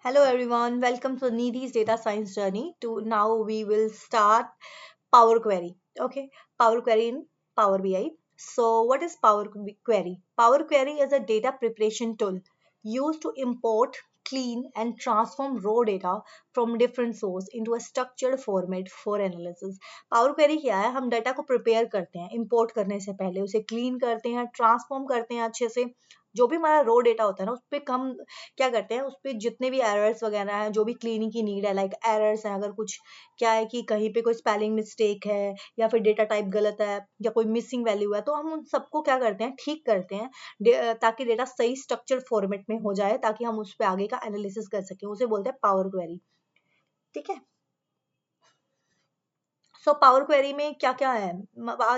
Hello everyone, welcome to Nidhi's data science journey. To now we will start Power Query. Okay, Power Query in Power BI. So what is Power Query? Power Query is a data preparation tool used to import, clean and transform raw data from different source into a structured format for analysis. Power Query क्या है? हम data को prepare करते हैं, import करने से पहले उसे क्लीन करते हैं, ट्रांसफॉर्म करते हैं अच्छे से। जो भी हमारा रॉ डेटा होता है ना, उस पर हम क्या करते हैं, उस पे जितने भी एरर्स वगैरह हैं, जो भी क्लीनिंग की नीड है, लाइक एरर्स हैं, अगर कुछ क्या है कि कहीं पे कोई स्पेलिंग मिस्टेक है या फिर डेटा टाइप गलत है या कोई मिसिंग वैल्यू है, तो हम उन सबको क्या करते हैं, ठीक करते हैं, ताकि डेटा सही स्ट्रक्चर फॉर्मेट में हो जाए, ताकि हम उस पर आगे का एनालिसिस कर सकें। उसे बोलते हैं पावर क्वेरी। ठीक है। सो पावर क्वेरी में क्या क्या है,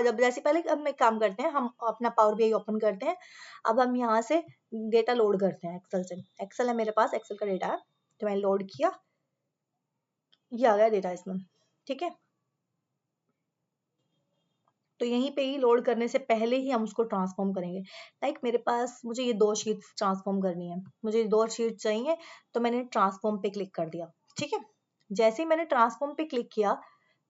जब जैसे पहले हम एक काम करते हैं, हम अपना पावर बीआई ओपन करते हैं। अब हम यहाँ से डेटा लोड करते हैं एक्सेल से। एक्सेल है मेरे पास, एक्सेल का डेटा है, तो मैंने लोड किया, ये आ गया डेटा इसमें। ठीक है। तो यहीं पे ही लोड करने से पहले ही हम उसको ट्रांसफॉर्म करेंगे। लाइक मेरे पास, मुझे ये 2 शीट्स ट्रांसफॉर्म करनी है, मुझे 2 शीट चाहिए, तो मैंने ट्रांसफॉर्म पे क्लिक कर दिया। ठीक है। जैसे ही मैंने ट्रांसफॉर्म पे क्लिक किया,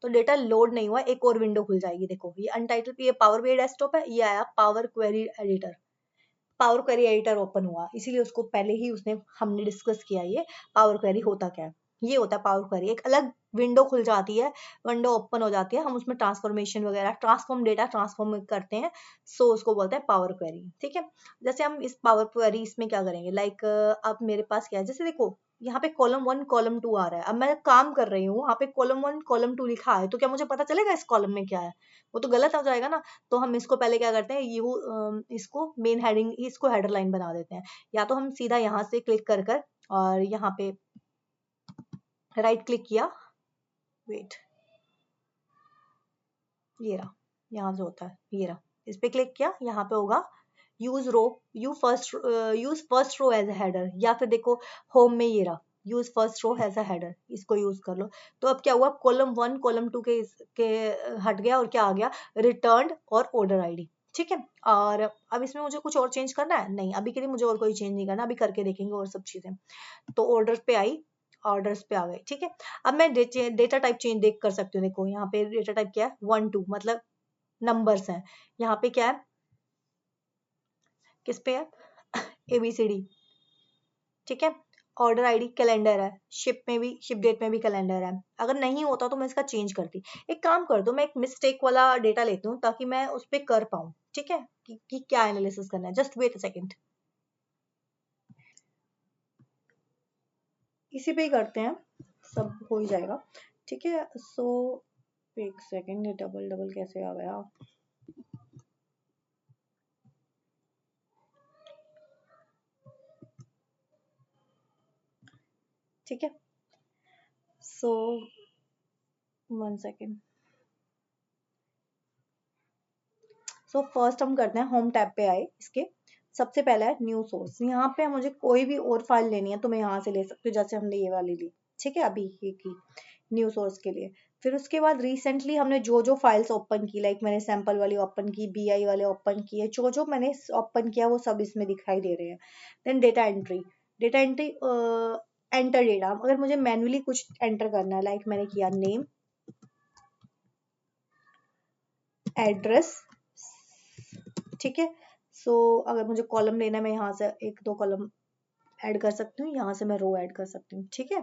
तो डेटा लोड नहीं हुआ, एक और विंडो खुल जाएगी। देखो ये अनटाइटल पे, ये पावर बीआई डेस्कटॉप है, ये आया power query editor. Power query editor open हुआ, इसीलिए उसको पहले ही उसने हमने डिस्कस किया, ये पावर क्वेरी होता क्या है। ये होता है पावर क्वेरी, एक अलग विंडो खुल जाती है, विंडो ओपन हो जाती है, हम उसमें ट्रांसफॉर्मेशन वगैरह, ट्रांसफॉर्म डेटा ट्रांसफॉर्म करते हैं। सो उसको बोलते हैं पावर क्वेरी। ठीक है। जैसे हम इस पावर क्वेरी इसमें क्या करेंगे, लाइक अब मेरे पास क्या है, जैसे देखो यहाँ पे कॉलम 1 कॉलम 2 आ रहा है, अब मैं काम कर रही हूँ, वहाँ पे कॉलम 1 कॉलम 2 लिखा है, तो क्या मुझे पता चलेगा इस कॉलम में क्या है? वो तो गलत हो जाएगा ना। तो हम इसको पहले क्या करते हैं, इसको मेन हेडिंग, इसको हेडर लाइन बना देते हैं। या तो हम सीधा यहाँ से क्लिक कर कर और यहाँ पे राइट क्लिक किया, वेट, ये रहा, यहाँ से होता है, ये रहा, इस पे क्लिक किया, यहाँ पे होगा use row, use first row as a header, या फिर देखो होम में ये रहा, use first row as a header, इसको यूज कर लो। तो अब क्या हुआ, कॉलम 1 कॉलम 2 के हट गया, और क्या आ गया, रिटर्न और ऑर्डर आईडी। ठीक है। और अब इसमें मुझे कुछ और चेंज करना है? नहीं, अभी के लिए मुझे और कोई चेंज नहीं करना, अभी करके देखेंगे और सब चीजें। तो ऑर्डर्स पे आई, ऑर्डर्स पे आ गए। ठीक है। अब मैं डेटा टाइप चेंज देख कर सकती हूँ। देखो यहाँ पे डेटा टाइप क्या है, 1 2, मतलब नंबर्स हैं। यहाँ पे क्या है, किस पे है, ABCD। ठीक है। ऑर्डर आईडी कैलेंडर है, शिप में भी, शिप डेट में भी कैलेंडर है। अगर नहीं होता तो मैं इसका चेंज करती। एक काम कर दो, मैं एक मिस्टेक वाला डेटा लेती हूँ, ताकि मैं उस पर कर पाऊँ। ठीक है, कि क्या एनालिसिस करना है। जस्ट वेट अ सेकेंड, इसी पे ही करते हैं, सब हो ही जाएगा। ठीक है। सो एक सेकेंड, ये डबल डबल कैसे आ गया? ठीक है। सो 1 सेकेंड। सो फर्स्ट हम करते हैं, होम टैब पे आए इसके, सबसे पहला है न्यू सोर्स। यहाँ पे मुझे कोई भी और फाइल लेनी है तो मैं यहाँ से ले सकती हूँ, जैसे हमने ये वाली ली। ठीक है, अभी ये की न्यू सोर्स के लिए। फिर उसके बाद रिसेंटली हमने जो जो फाइल्स ओपन की, लाइक मैंने सैंपल वाली ओपन की, बीआई वाले ओपन किए, जो जो मैंने ओपन किया वो सब इसमें दिखाई दे रहे हैं। Then data entry, data entry, enter data. अगर मुझे मैन्युअली कुछ एंटर करना है, लाइक मैंने किया नेम, एड्रेस। ठीक है। सो अगर मुझे कॉलम लेना है, मैं यहाँ से 1 2 कॉलम ऐड कर सकती हूँ, यहाँ से मैं रो ऐड कर सकती हूँ। ठीक है।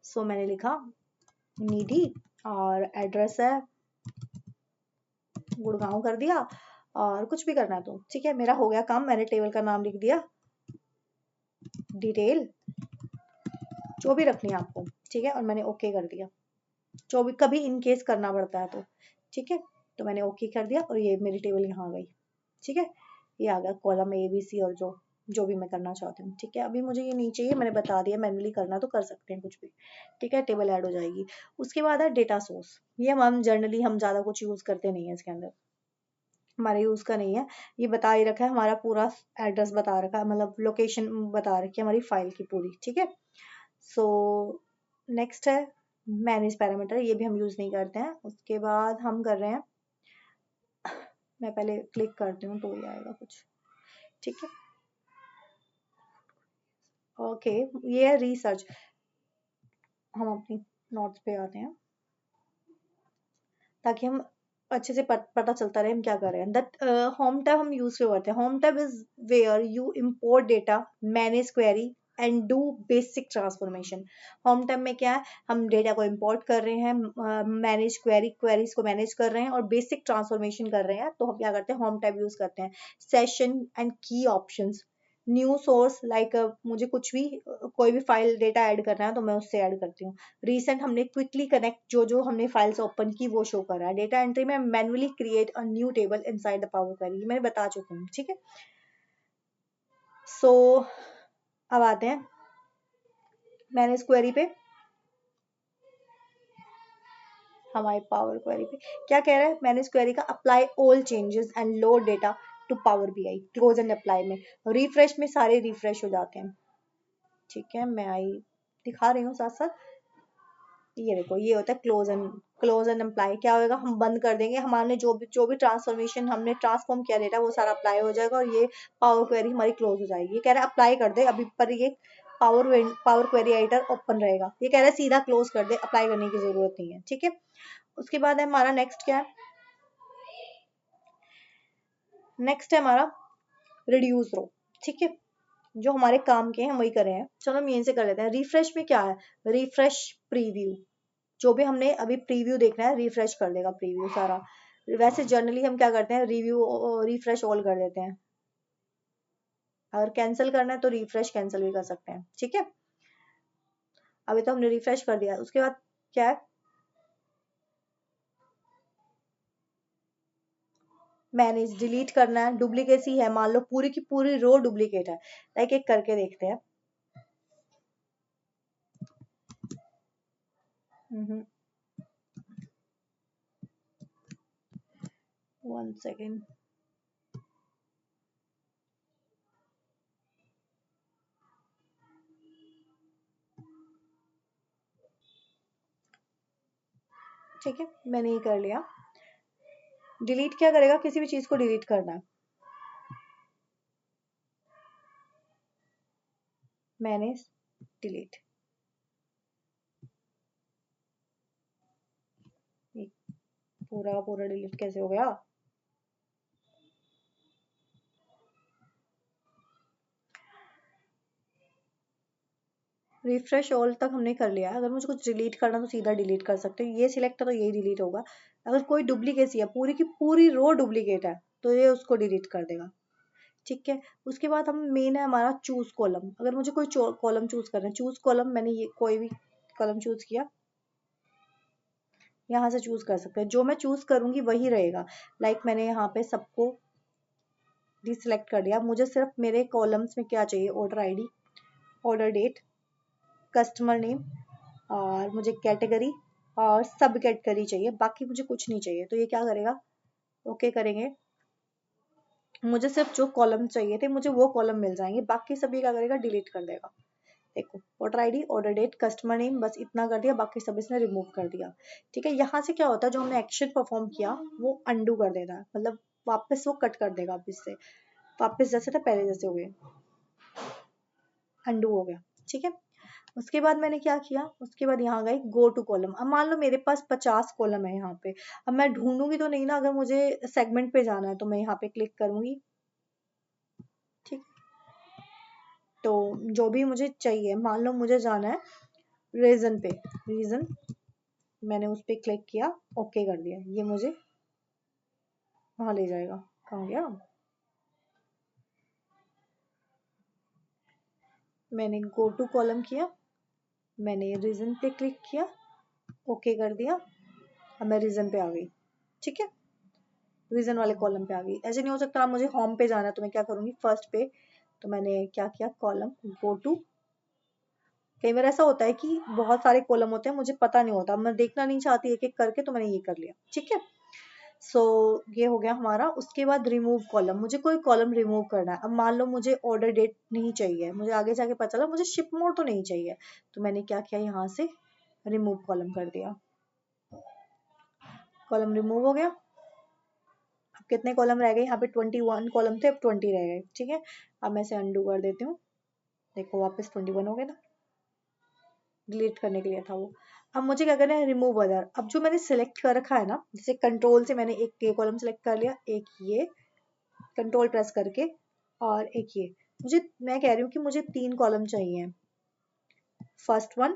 सो मैंने लिखा निधि, और एड्रेस है गुड़गांव कर दिया, और कुछ भी करना है तो ठीक है, मेरा हो गया काम। मैंने टेबल का नाम लिख दिया, डिटेल, जो भी रखनी है आपको। ठीक है। और मैंने ओके कर दिया, जो भी कभी इन केस करना पड़ता है तो। ठीक है। तो मैंने ओके कर दिया, और ये मेरी टेबल यहाँ आ गई। ठीक है। ये आ गया कॉलम ABC, और जो जो भी मैं करना चाहती हूँ। ठीक है। अभी मुझे ये नहीं चाहिए, मैंने बता दिया, मैन्युअली करना तो कर सकते हैं कुछ भी। ठीक है, टेबल ऐड हो जाएगी। उसके बाद है डेटा सोर्स। ये हम जनरली हम ज़्यादा कुछ यूज़ करते नहीं है इसके अंदर, हमारे यूज़ का नहीं है। ये बता ही रखा है, हमारा पूरा एड्रेस बता रखा है, मतलब लोकेशन बता रखी है हमारी फाइल की पूरी। ठीक है। सो नेक्स्ट है मैनेज पैरामीटर, ये भी हम यूज़ नहीं करते हैं। उसके बाद हम कर रहे हैं, मैं पहले क्लिक करती हूँ तो ये आएगा कुछ। ठीक है। ओके, ये है रिसर्च। हम अपनी नोट्स पे आते हैं ताकि हम अच्छे से पता चलता रहे हम क्या कर रहे हैं। दैट होम टैब हम यूज क्यों करते हैं? Home tab is where you import data, manage query and do basic transformation. Home tab में क्या है, हम डेटा को इंपोर्ट कर रहे हैं, मैनेज क्वेरीज को मैनेज कर रहे हैं और बेसिक ट्रांसफॉर्मेशन कर रहे हैं, तो हम क्या करते हैं, होम टैब यूज करते हैं। सेशन एंड की ऑप्शंस, न्यू सोर्स लाइक मुझे कुछ भी कोई भी फाइल डेटा ऐड करना है तो मैं उससे ऐड करती हूँ। रिसेंट हमने क्विकली कनेक्ट, जो जो हमने फाइल्स ओपन की वो शो कर रहा है। डेटा एंट्री में manually create a new table inside the power query, मैंने बता चुकी हूँ, ठीक है। सो अब आते हैं मैनेज क्वेरी पे। हमारे पावर क्वेरी पे क्या कह रहा है, मैनेज क्वेरी का apply all changes and load data to power BI. Close and apply में रिफ्रेश में सारे रिफ्रेश हो जाते हैं, ठीक है। मैं आई दिखा रही हूँ साथ साथ। ये देखो, ये होता है क्लोज एंड अप्लाई। क्या होगा, हम बंद कर देंगे, हमारे जो भी ट्रांसफॉर्मेशन हमने ट्रांसफॉर्म किया डेटा वो सारा अप्लाई हो जाएगा और ये पावर क्वेरी हमारी क्लोज हो जाएगी। ये कह रहा है अप्लाई कर दे अभी, पर ये पावर क्वेरी एडिटर ओपन रहेगा। ये कह रहा है सीधा क्लोज कर दे, अप्लाई करने की जरूरत नहीं है, ठीक है। उसके बाद है हमारा नेक्स्ट क्या है, नेक्स्ट है हमारा रिड्यूस रो, ठीक है। जो हमारे काम के हैं हम वही कर रहे हैं, चलो हम यहीं से कर लेते हैं। रिफ्रेश में क्या है, रिफ्रेश प्रीव्यू, जो भी हमने अभी प्रीव्यू देखना है रिफ्रेश कर देगा प्रीव्यू सारा। वैसे जनरली हम क्या करते हैं, रिव्यू रिफ्रेश ऑल कर देते हैं। अगर कैंसिल करना है तो रिफ्रेश कैंसिल भी कर सकते हैं, ठीक है। अभी तो हमने रिफ्रेश कर दिया। उसके बाद क्या है, मैनेज, डिलीट करना है। डुप्लीकेसी है, मान लो पूरी की पूरी रो डुप्लीकेट है, लाइक एक करके देखते हैं। 1 सेकेंड। ठीक है, मैंने ये कर लिया। डिलीट क्या करेगा, किसी भी चीज को डिलीट करना है, मैनेज डिलीट। पूरा का पूरा डिलीट कैसे हो गया? रिफ्रेश ऑल तक हमने कर लिया। अगर मुझे कुछ डिलीट करना तो सीधा डिलीट कर सकते हो, ये सिलेक्ट है तो यही डिलीट होगा। अगर कोई डुप्लीकेसी है, पूरी की पूरी रो डुप्लीकेट है, तो ये उसको डिलीट कर देगा, ठीक है। उसके बाद हम मेन है हमारा चूज कॉलम। अगर मुझे कोई कॉलम चूज करना है, चूज कॉलम, मैंने ये कोई भी कॉलम चूज किया, यहाँ से चूज कर सकते हैं। जो मैं चूज करूंगी वही रहेगा। लाइक मैंने यहाँ पे सबको डिसलेक्ट कर दिया। मुझे सिर्फ मेरे कॉलम्स में क्या चाहिए, order ID, order date, customer name और मुझे कैटेगरी और सब कैटेगरी चाहिए, बाकी मुझे कुछ नहीं चाहिए। तो ये क्या करेगा, ओके करेंगे, मुझे सिर्फ जो कॉलम चाहिए थे मुझे वो कॉलम मिल जाएंगे, बाकी सभी क्या करेगा, डिलीट कर देगा। देखो, order ID, order date, customer name, बस इतना कर दिया, बाकी सब इसने रिमूव कर दिया, ठीक है। यहाँ से क्या होता है, जो हमने एक्शन परफॉर्म किया वो अंडू कर देता है, मतलब वापस वो कट कर देगा, वापस से वापस जैसे था पहले जैसे हो गए, अंडू हो गया, ठीक है। उसके बाद मैंने क्या किया, उसके बाद यहाँ गई गो टू कॉलम। अब मान लो मेरे पास 50 कॉलम है यहाँ पे, अब मैं ढूंढूंगी तो नहीं ना, अगर मुझे सेगमेंट पे जाना है तो मैं यहाँ पे क्लिक करूंगी, ठीक। तो जो भी मुझे चाहिए, मान लो मुझे जाना है रीजन पे, रीजन, मैंने उस पर क्लिक किया, ओके कर दिया, ये मुझे वहां ले जाएगा। कहाँ गया, मैंने गो टू कॉलम किया, मैंने रीजन पे क्लिक किया, ओके कर दिया, अब मैं रीजन पे आ गई, ठीक है। रीजन वाले कॉलम पे आ गई। ऐसे नहीं हो सकता, मुझे होम पे जाना है तो मैं क्या करूंगी, फर्स्ट पे, तो मैंने क्या किया, कॉलम गो टू। कई बार ऐसा होता है कि बहुत सारे कॉलम होते हैं, मुझे पता नहीं होता, मैं देखना नहीं चाहती एक एक करके, तो मैंने ये कर लिया, ठीक है। सो ये हो गया हमारा। उसके बाद रिमूव कॉलम, मुझे कोई कॉलम रिमूव करना है। अब मान लो मुझे ऑर्डर डेट नहीं चाहिए, मुझे आगे जाके पता चला मुझे शिप मोड तो नहीं चाहिए, तो मैंने क्या किया, यहाँ से रिमूव कॉलम कर दिया, कॉलम रिमूव हो गया। अब कितने कॉलम रह गए, यहाँ पे 21 कॉलम थे, अब 20 रह गए, ठीक है। अब मैं इसे अंडू कर देती हूँ, देखो वापस 21 हो गए ना। डिलीट करने के लिए था वो। अब मुझे क्या करना है, रिमूव अदर। अब जो मैंने सिलेक्ट कर रखा है ना, जैसे कंट्रोल से मैंने एक ये कॉलम सेलेक्ट कर लिया, एक ये कंट्रोल प्रेस करके, और एक ये, मुझे, मैं कह रही हूँ कि मुझे 3 कॉलम चाहिए, फर्स्ट वन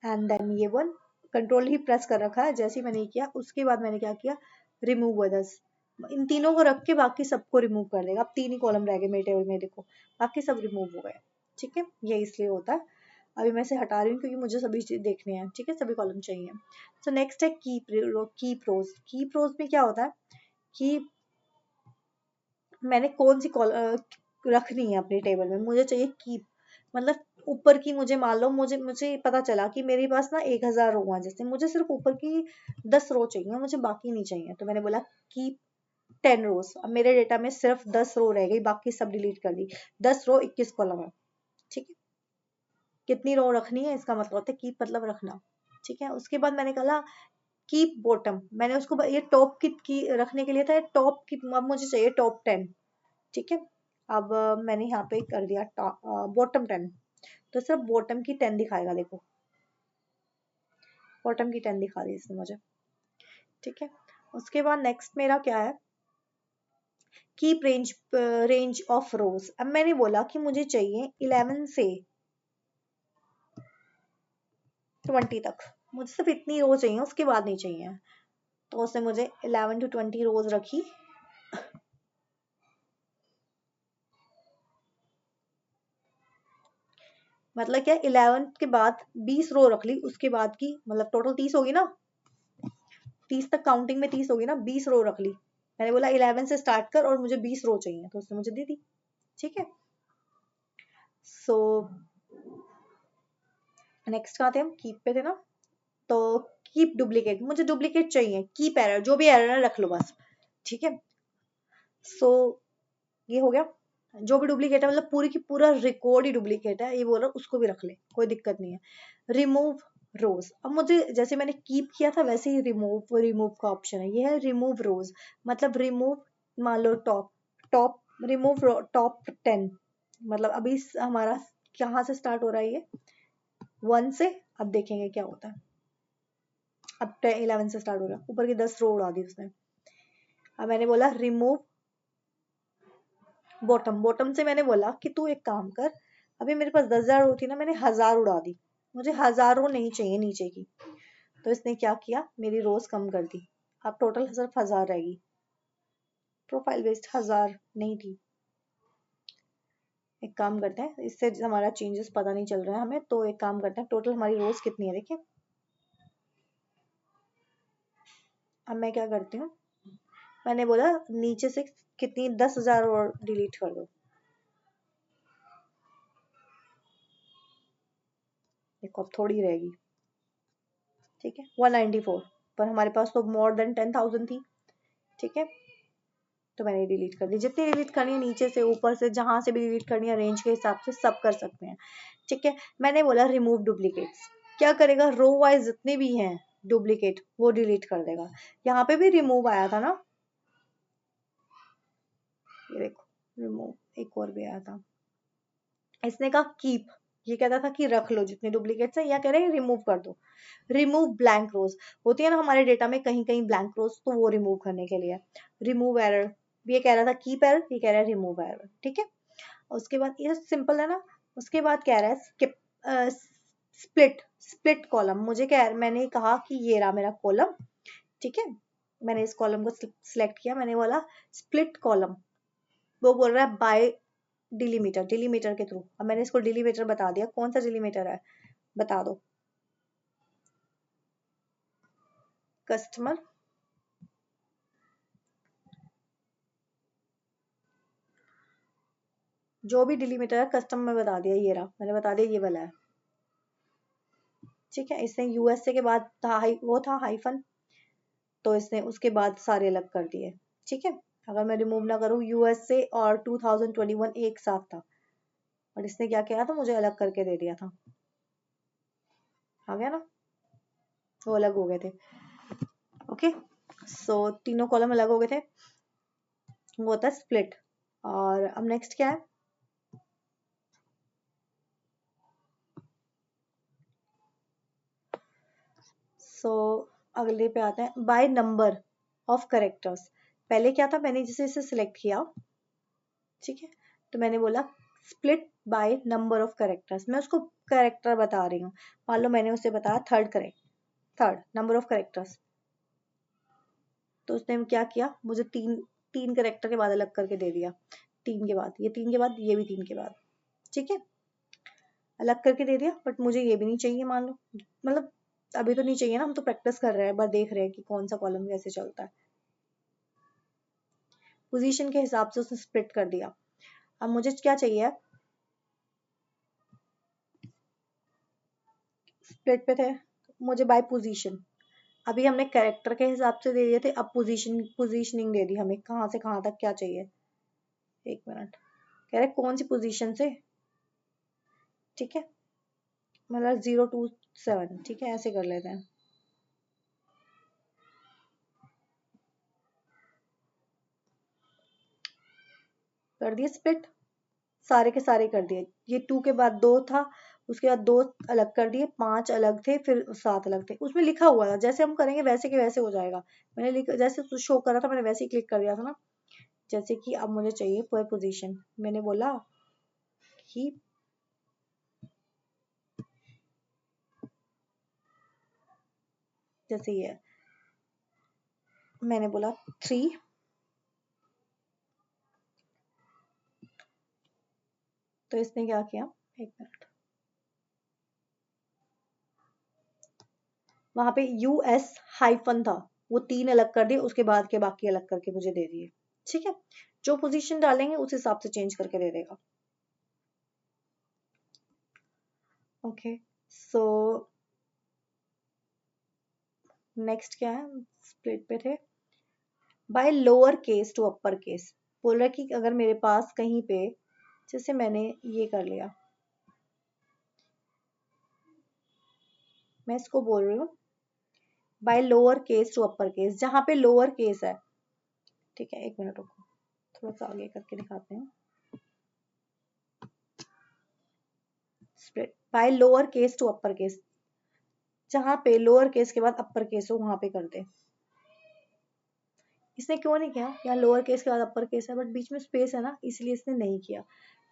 एंड देन ये वन। कंट्रोल ही प्रेस कर रखा है, जैसे ही मैंने किया उसके बाद मैंने क्या किया, रिमूव अदर्स। इन तीनों को रख के बाकी सबको रिमूव कर देगा। अब 3 ही कॉलम रह गए मेरे टेबल में, देखो बाकी सब रिमूव हो गए। ठीक है, ये इसलिए होता है। अभी मैं इसे हटा रही हूँ क्योंकि मुझे सभी चीज देखने हैं। ठीक है, सभी कॉलम चाहिए। सो नेक्स्ट है कीप रोज। कीप रोज में क्या होता है कि मैंने कौन सी रखनी है अपने टेबल में, मुझे चाहिए कीप, मतलब ऊपर की, मुझे मान लो मुझे मुझे पता चला कि मेरे पास ना 1000 रो है, जैसे मुझे सिर्फ ऊपर की 10 रो चाहिए, मुझे बाकी नहीं चाहिए, तो मैंने बोला कीप 10 रोज। अब मेरे डेटा में सिर्फ 10 रो रह गई, बाकी सब डिलीट कर दी। 10 रो 21 कॉलम है। ठीक है, कितनी रो रखनी है इसका मतलब होता है कीप मतलब रखना। ठीक है, उसके बाद मैंने कहा कीप बॉटम, मैंने उसको ये टॉप की रखने के लिए था, टॉप की, अब मुझे चाहिए टॉप 10। ठीक है, अब मैंने यहाँ पे कर दिया बॉटम 10, तो सिर्फ बॉटम की 10 दिखाएगा, देखो बॉटम की 10 दिखा दी इसने मुझे। ठीक है, उसके बाद नेक्स्ट मेरा क्या है, कीप रेंज ऑफ रोज। अब मैंने बोला कि मुझे चाहिए 11 से 20 तक, मुझे सिर्फ इतनी रो चाहिए, उसके बाद नहीं चाहिए। तो उसने मुझे 11 to 20 रोज रखी। मतलब क्या, 11 के बाद 20 रो रख ली, उसके बाद की मतलब टोटल 30 होगी ना, 30 तक काउंटिंग में 30 होगी ना, 20 रो रख ली। मैंने बोला 11 से स्टार्ट कर और मुझे 20 रो चाहिए, तो उसने मुझे दे दी। ठीक है, सो नेक्स्ट कहाँ थे हम, कीप पे थे ना, तो कीप डुप्लीकेट, मुझे डुप्लीकेट चाहिए, कीप एरर, जो भी एरर है रख लो बस। ठीक है, सो ये हो गया, जो भी डुप्लीकेट है मतलब पूरी की पूरा रिकॉर्ड ही डुप्लीकेट है, ये बोल रहा उसको भी रख ले, कोई दिक्कत नहीं है। रिमूव रोज, अब मुझे जैसे मैंने कीप किया था वैसे ही रिमूव रिमूव का ऑप्शन है, ये है रिमूव रोज, मतलब रिमूव, मान लो टॉप टॉप रिमूव टॉप 10, मतलब अभी हमारा कहाँ से स्टार्ट हो रहा है, ये 1 से। अब देखेंगे क्या होता है, अब 11 से स्टार्ट हो रहा है, ऊपर की 10 रो उड़ा दी उसने। अब मैंने बोला रिमूव बॉटम, बॉटम से मैंने बोला कि तू एक काम कर, अभी मेरे पास 10,000 रो थी ना, मैंने 1000 उड़ा दी, मुझे 1000 रो नहीं चाहिए नीचे की। तो इसने क्या किया, मेरी रोज कम कर दी, अब टोटल सिर्फ 1000 रहेगी। प्रोफाइल बेस्ड 1000 नहीं थी। एक काम करते हैं, इससे हमारा चेंजेस पता नहीं चल रहा है हमें, तो एक काम करते हैं, टोटल हमारी रोज कितनी है देखिए। अब मैं क्या करती हूँ, मैंने बोला नीचे से कितनी 10,000 और डिलीट कर दो, देखो अब थोड़ी रहेगी। ठीक है, 194, पर हमारे पास तो मोर देन 10,000 थी। ठीक है, तो मैंने डिलीट कर दी, जितनी डिलीट करनी है नीचे से ऊपर से जहां से भी डिलीट करनी है, रेंज के हिसाब से सब कर सकते हैं। ठीक है, मैंने बोला रिमूव डुप्लीकेट्स, क्या करेगा, रो वाइज जितने भी हैं डुप्लीकेट वो डिलीट कर देगा। यहाँ पे भी रिमूव आया था ना, ये देखो रिमूव एक और भी आया था, इसने कहा कीप, ये कहता था कि रख लो जितने डुप्लीकेट्स है, या कह रहे हैं रिमूव कर दो। रिमूव ब्लैंक रोज, होती है ना हमारे डेटा में कहीं कहीं ब्लैंक रोज, तो वो रिमूव करने के लिए। रिमूव एरर, ये कह रहा था कीप एरर, ये कह रहा है रिमूव एरर। ठीक है, उसके बाद ये सिंपल है ना, उसके बाद कह रहा है स्किप स्प्लिट, स्प्लिट कॉलम, मुझे क्या, मैंने कहा कि ये रहा मेरा कॉलम। ठीक है, मैंने इस कॉलम को सिलेक्ट किया, मैंने बोला स्प्लिट कॉलम, वो बोल रहा है बाय डिलीमीटर, डिलीमीटर के थ्रू। अब मैंने इसको डिलीमीटर बता दिया, कौन सा डिलीमीटर है बता दो, कस्टमर जो भी डिलीमीटर है कस्टम में बता दिया, ये रहा, मैंने बता दिया ये वाला है। ठीक है, इसने यूएसए के बाद था वो था हाइफन, तो इसने उसके बाद सारे अलग कर दिए। ठीक है, अगर मैं रिमूव ना करूँ, यूएसए और 2021 एक साथ था, और इसने क्या किया था, मुझे अलग करके दे दिया था। आ गया ना, वो अलग हो गए थे। ओके, सो तीनों कॉलम अलग हो गए थे, वो होता है स्प्लिट। और अब नेक्स्ट क्या है, सो अगले पे आते हैं, बाय नंबर ऑफ करेक्टर्स। पहले क्या था, मैंने जैसे इसे सिलेक्ट किया, ठीक है, तो मैंने बोला split by number of characters. मैं उसको करेक्टर बता रही हूँ। मान लो मैंने उसे बताया थर्ड नंबर ऑफ करेक्टर्स, तो उसने क्या किया, मुझे तीन तीन करेक्टर के बाद अलग करके दे दिया। तीन के बाद ये, तीन के बाद ये भी, तीन के बाद, ठीक है, अलग करके दे दिया। बट मुझे ये भी नहीं चाहिए, मान लो, मतलब अभी तो नहीं चाहिए ना, हम तो प्रैक्टिस कर रहे हैं, बस देख रहे हैं कि कौन सा कॉलम कैसे चलता है। पोजीशन के हिसाब से उसने स्प्लिट कर दिया। अब मुझे क्या चाहिए, स्प्लिट पे थे, मुझे बाय पोजीशन। अभी हमने कैरेक्टर के हिसाब से दे दिए थे, अब पोजीशनिंग दे दी हमें, कहाँ से कहाँ तक क्या चाहिए। एक मिनट, कह रहे कौन सी पोजीशन से, ठीक है, मतलब 0 to 7, ठीक है, ऐसे कर लेते हैं। कर दिए स्प्लिट, सारे के सारे कर दिए। ये 2 के बाद 2 था, उसके बाद 2 अलग कर दिए, 5 अलग थे, फिर 7 अलग थे। उसमें लिखा हुआ था, जैसे हम करेंगे वैसे के वैसे हो जाएगा। मैंने लिखा, जैसे शो कर रहा था मैंने वैसे ही क्लिक कर दिया था ना। जैसे कि अब मुझे चाहिए पर पोजीशन, मैंने बोला कि जैसे ये है, मैंने बोला 3, तो इसने क्या किया, एक मिनट, वहां पे US हाइफन था, वो 3 अलग कर दिए, उसके बाद के बाकी अलग करके मुझे दे दिए, ठीक है। जो पोजीशन डालेंगे उस हिसाब से चेंज करके दे देगा। ओके, सो नेक्स्ट क्या है, स्प्लिट पे थे, by lower case to upper case. बोल रहा है कि अगर मेरे पास कहीं पे, जैसे मैंने ये कर लिया, मैं इसको बोल रही हूँ by lower case to upper case, जहां पे लोअर केस है, ठीक है, एक मिनट रुको, थोड़ा सा आगे करके दिखाते हैं। Split by lower case to upper case, जहां पे लोअर केस के बाद अपर केस हो वहां पे कर दे। इसने क्यों नहीं किया, यहाँ लोअर केस के बाद अपर केस है बट बीच में स्पेस है ना, इसलिए इसने नहीं किया।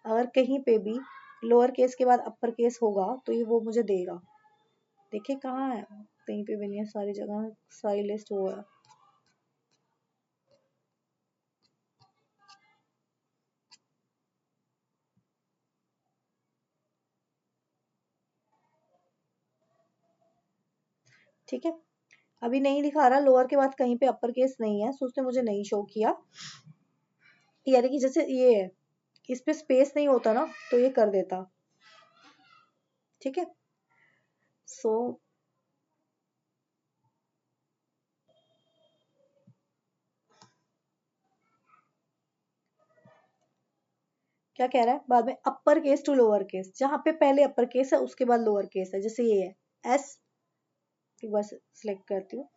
अगर कहीं पे भी लोअर केस के बाद अपर केस होगा तो ये वो मुझे देगा। देखिए कहाँ है, कहीं पे भी नहीं है, सारी जगह सारी लिस्ट हुआ है। ठीक है, अभी नहीं दिखा रहा, लोअर के बाद कहीं पे अपर केस नहीं है, सो उसने मुझे नहीं शो किया। यानी कि जैसे ये है, इस पे स्पेस नहीं होता ना तो ये कर देता, ठीक है। सो क्या कह रहा है बाद में, upper case to lower case, जहां पे पहले अपर केस है उसके बाद लोअर केस है, जैसे ये है एस, एक बार सिलेक्ट करती हूँ,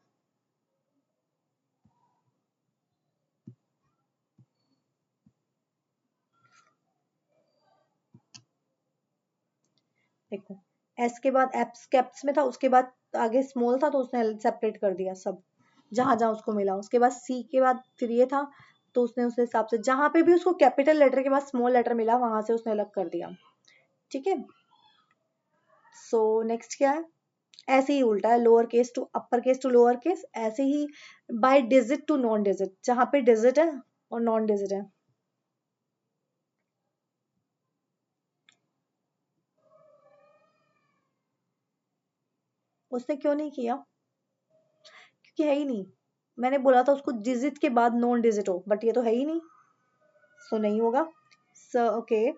देखो एस के बाद एप्स कैप्स में था, उसके बाद आगे स्मॉल था तो उसने सेपरेट कर दिया सब, जहां जहां उसको मिला। उसके बाद सी के बाद फिर ये था, तो उसने उस हिसाब से जहां पे भी उसको कैपिटल लेटर के बाद स्मॉल लेटर मिला वहां से उसने अलग कर दिया, ठीक है। सो नेक्स्ट क्या है, ऐसे ही उल्टा है, lower case to upper case to lower case, ऐसे ही by digit to non digit, जहां पे डिजिट है और नॉन डिजिट है। उसने क्यों नहीं किया, क्योंकि है ही नहीं। मैंने बोला था उसको डिजिट के बाद नॉन डिजिट हो, बट ये तो है ही नहीं, सो नहीं होगा। सो ओके,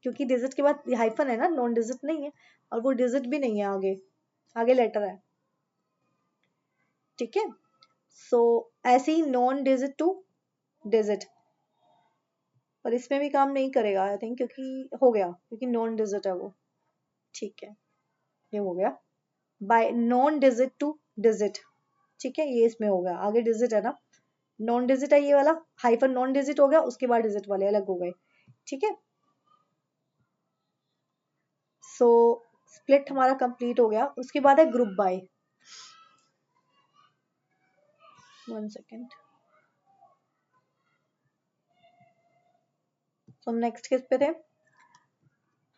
क्योंकि डिजिट के बाद हाइफन है ना, नॉन डिजिट नहीं है, और वो डिजिट भी नहीं है, आगे आगे लेटर है, ठीक है। सो ऐसे ही नॉन डिजिट टू डिजिट, पर इसमें भी काम नहीं करेगा आई थिंक, क्योंकि हो गया, क्योंकि नॉन डिजिट है वो, ठीक है, ये हो गया bye non digit two digit, ठीक है, ये इसमें हो गया, आगे डिजिट है ना, नॉन डिजिट है ये वाला, हाइफन नॉन डिजिट हो गया, उसके बाद डिजिट वाले अलग हो गए, ठीक है। सो स्प्लिट हमारा कंप्लीट हो गया। उसके बाद है ग्रुप बाय। 1 सेकेंड। तो हम नेक्स्ट किस पे थे?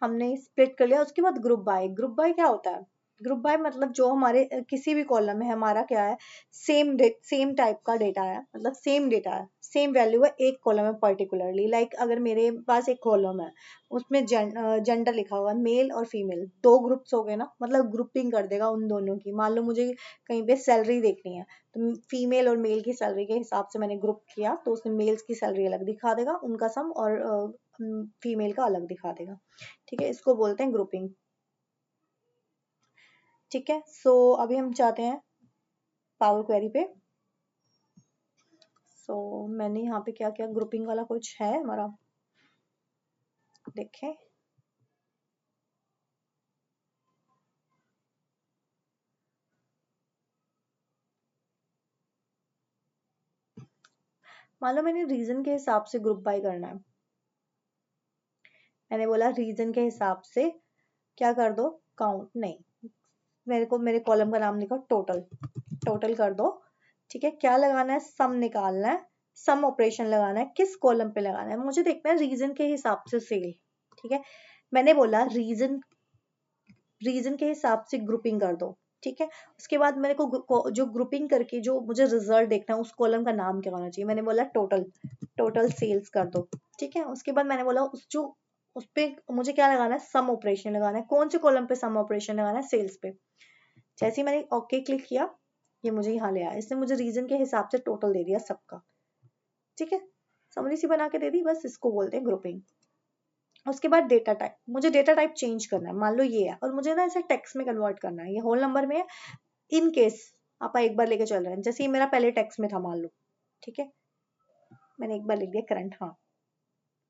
हमने स्प्लिट कर लिया। उसके बाद ग्रुप बाय। ग्रुप बाय क्या होता है? ग्रुप बाय मतलब जो हमारे किसी भी कॉलम में हमारा क्या है, सेम टाइप का डेटा है, मतलब सेम डेटा है, सेम वैल्यू है एक कॉलम में पर्टिकुलरली। लाइक अगर मेरे पास एक कॉलम है, उसमें जेंडर लिखा हुआ है, मेल और फीमेल, दो ग्रुप्स हो गए ना, मतलब ग्रुपिंग कर देगा उन दोनों की। मान लो मुझे कहीं पे सैलरी देखनी है, तो फीमेल और मेल की सैलरी के हिसाब से मैंने ग्रुप किया, तो उसमें मेल्स की सैलरी अलग दिखा देगा उनका सम, और फीमेल का अलग दिखा देगा। ठीक है, इसको बोलते हैं ग्रुपिंग। ठीक है, सो अभी हम चाहते हैं पावर क्वेरी पे। सो मैंने यहाँ पे क्या किया, ग्रुपिंग वाला कुछ है हमारा, देखें। मान लो मैंने रीजन के हिसाब से ग्रुप बाय करना है। मैंने बोला रीजन के हिसाब से क्या कर दो, काउंट नहीं, मेरे को मेरे कॉलम का नाम लिखो टोटल, टोटल कर दो। ठीक है, क्या लगाना है, सम निकालना है, सम ऑपरेशन लगाना है, किस कॉलम पे लगाना है, मुझे देखना है रीजन के हिसाब से सेल। ठीक है, मैंने बोला रीजन के हिसाब से ग्रुपिंग कर दो। ठीक है, उसके बाद मेरे को जो ग्रुपिंग करके जो मुझे रिजल्ट देखना है, उस कॉलम का नाम क्या होना चाहिए, मैंने बोला टोटल, टोटल सेल्स कर दो। ठीक है, उसके बाद मैंने बोला उस पे मुझे क्या लगाना है, सम ऑपरेशन लगाना है, कौन से कॉलम पे सम ऑपरेशन लगाना है, सेल्स पे। जैसे ही मैंने ओके क्लिक किया, ये मुझे यहाँ ले आया, इसने मुझे रीजन के हिसाब से टोटल दे दिया सबका। ठीक है, समरी सी बना के दे दी, बस इसको बोलते हैं ग्रुपिंग। उसके बाद डेटा टाइप, मुझे डेटा टाइप चेंज करना है, मान लो ये है और मुझे ना इसे टेक्स्ट में कन्वर्ट करना है, ये होल नंबर में है। इन केस आप एक बार लेके चल रहे हैं, जैसे ये मेरा पहले टेक्स्ट में था मान लो। ठीक है, मैंने एक बार लिख दिया करंट, हाँ।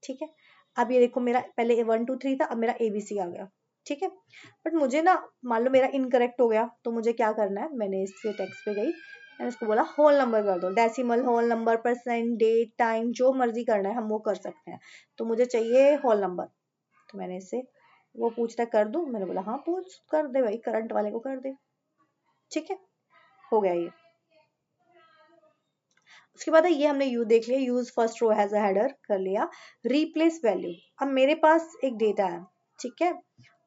ठीक है, अब ये देखो मेरा पहले 1 2 3 था, अब मेरा ABC आ गया। ठीक है, बट मुझे ना, मान लो मेरा इनकरेक्ट हो गया, तो मुझे क्या करना है, मैंने इससे टेक्स्ट पे गई, मैंने उसको बोला होल नंबर कर दो, decimal, whole number, percent, date, time, जो मर्जी करना है हम वो कर सकते हैं। तो मुझे चाहिए होल नंबर, तो मैंने इससे, वो पूछता कर दूं, मैंने बोला हाँ पूछ कर दे भाई, करंट वाले को कर दे। ठीक है, हो गया ये। उसके बाद ये हमने यू देख लिया, use first row has a header कर लिया। रिप्लेस वैल्यू, अब मेरे पास एक डेटा है, ठीक है,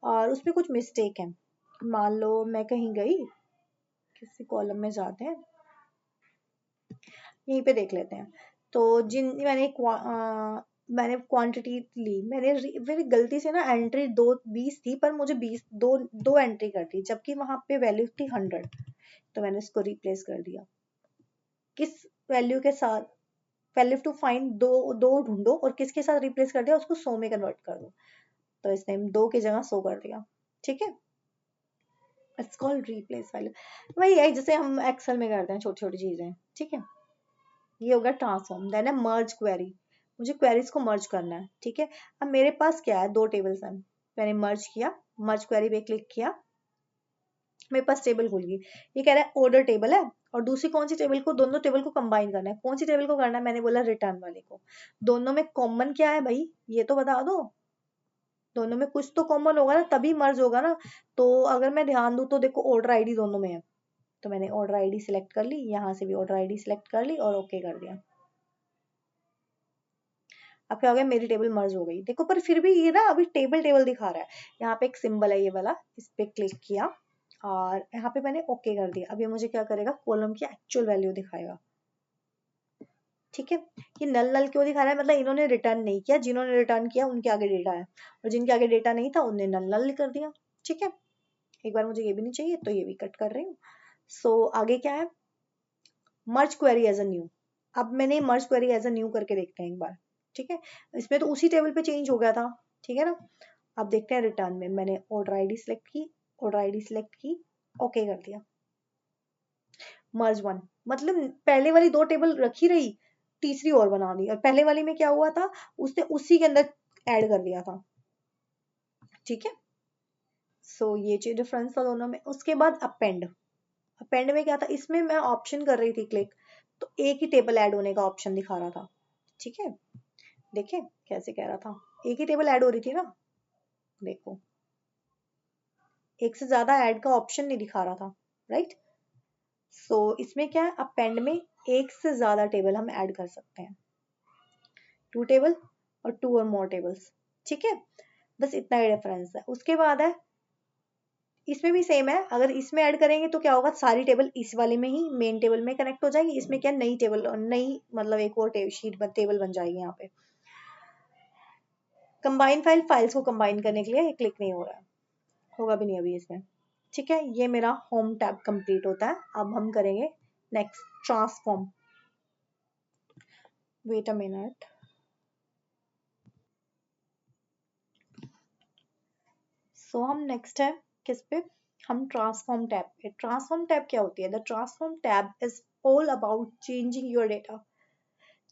और उसमें कुछ मिस्टेक है। मान लो मैं कहीं गई, किसी कॉलम में जाते हैं, यहीं पे देख लेते हैं। तो जिन मैंने क्वांटिटी ली, मेरी गलती से ना एंट्री 20 थी, पर मुझे 2 एंट्री कर दी, जबकि वहां पे वैल्यू थी 100। तो मैंने इसको रिप्लेस कर दिया, किस वैल्यू के साथ, वैल्यू टू फाइंड, दो दो ढूंढो और किसके साथ रिप्लेस कर दिया, उसको 100 में कन्वर्ट कर दो। तो इसने 2 की जगह 100 कर दिया। ठीक है, इट्स कॉल्ड रिप्लेस वैल्यू। वही है जैसे हम एक्सेल में करते हैं छोटी छोटी चीजें। ठीक है, ये होगा ट्रांसफॉर्म। देन है मर्ज क्वेरी, मुझे क्वेरीज को मर्ज करना है। ठीक है, अब मेरे पास क्या है, 2 टेबल्स हैं, मैंने मर्ज किया, मर्ज क्वेरी पे क्लिक किया, मेरे पास टेबल खुल गई। ये कह रहा है ऑर्डर टेबल है, और दूसरी कौन सी टेबल को, दोनों टेबल को कंबाइन करना है, कौन सी टेबल को करना है, मैंने बोला रिटर्न वाले को। दोनों में कॉमन क्या है भाई, ये तो बता दो, दोनों में कुछ तो कॉमन होगा ना, तभी मर्ज होगा ना। तो अगर मैं ध्यान दूं तो देखो ऑर्डर आईडी दोनों में है, तो मैंने ऑर्डर आईडी सिलेक्ट कर ली, यहाँ से भी ऑर्डर आईडी सिलेक्ट कर ली और ओके कर दिया। अब क्या हो गया, मेरी टेबल मर्ज हो गई। देखो पर फिर भी ये ना अभी टेबल टेबल दिखा रहा है। यहाँ पे एक सिंबल है ये वाला, इस पे क्लिक किया और यहाँ पे मैंने ओके कर दिया। अब ये मुझे क्या करेगा, कॉलम की एक्चुअल वैल्यू दिखाएगा। ठीक है, ये नल नल क्यों दिखा रहा है, मतलब इन्होंने रिटर्न नहीं किया, जिन्होंने रिटर्न किया उनके आगे डेटा है, और जिनके आगे डेटा नहीं था उनने नल नल कर दिया। ठीक है, एक बार मुझे ये भी नहीं चाहिए तो ये भी कट कर रही हूँ। सो आगे क्या है, मर्ज क्वेरी एज अ न्यू। अब मैंने मर्ज क्वेरी एज अ न्यू करके देखते हैं एक बार। ठीक है, इसमें तो उसी टेबल पे चेंज हो गया था। ठीक है ना, अब देखते हैं रिटर्न में, मैंने ऑर्डर आईडी सिलेक्ट की, ऑर्डर आईडी सिलेक्ट की, ओके कर दिया। मर्ज वन, मतलब पहले वाली 2 टेबल रखी रही, तीसरी और बना दी, और पहले वाली में क्या हुआ था, उसने उसी के अंदर ऐड कर दिया था। ठीक है, सो ये चीज डिफरेंस था दोनों में। उसके बाद अपेंड, अपेंड में क्या था, इसमें मैं ऑप्शन कर रही थी क्लिक, तो एक ही टेबल ऐड होने का ऑप्शन दिखा रहा था। ठीक है, देखें कैसे कह रहा था, एक ही टेबल ऐड हो रही थी ना, देखो एक से ज्यादा ऐड का ऑप्शन नहीं दिखा रहा था, राइट। सो इसमें क्या है, अपेंड में एक से ज्यादा टेबल हम ऐड कर सकते हैं, 2 टेबल और 2 और मोर टेबल्स, ठीक है। बस इतना ही डिफरेंस है। उसके बाद है, इसमें भी सेम है, अगर इसमें ऐड करेंगे तो क्या होगा, सारी टेबल इस वाले में ही मेन टेबल में कनेक्ट हो जाएगी। इसमें क्या, नई टेबल, नई मतलब एक और शीट टेबल बन जाएगी यहाँ पे। कंबाइन फाइल्स को कंबाइन करने के लिए क्लिक नहीं हो रहा है, होगा भी नहीं अभी इसमें, ठीक है। ये मेरा होम टैब कंप्लीट होता है। अब हम करेंगे next transform. Wait a minute. So हम नेक्स्ट है किस पे, हम ट्रांसफॉर्म टैब पे। ट्रांसफॉर्म टैब क्या होती है, the transform tab is all about changing your data.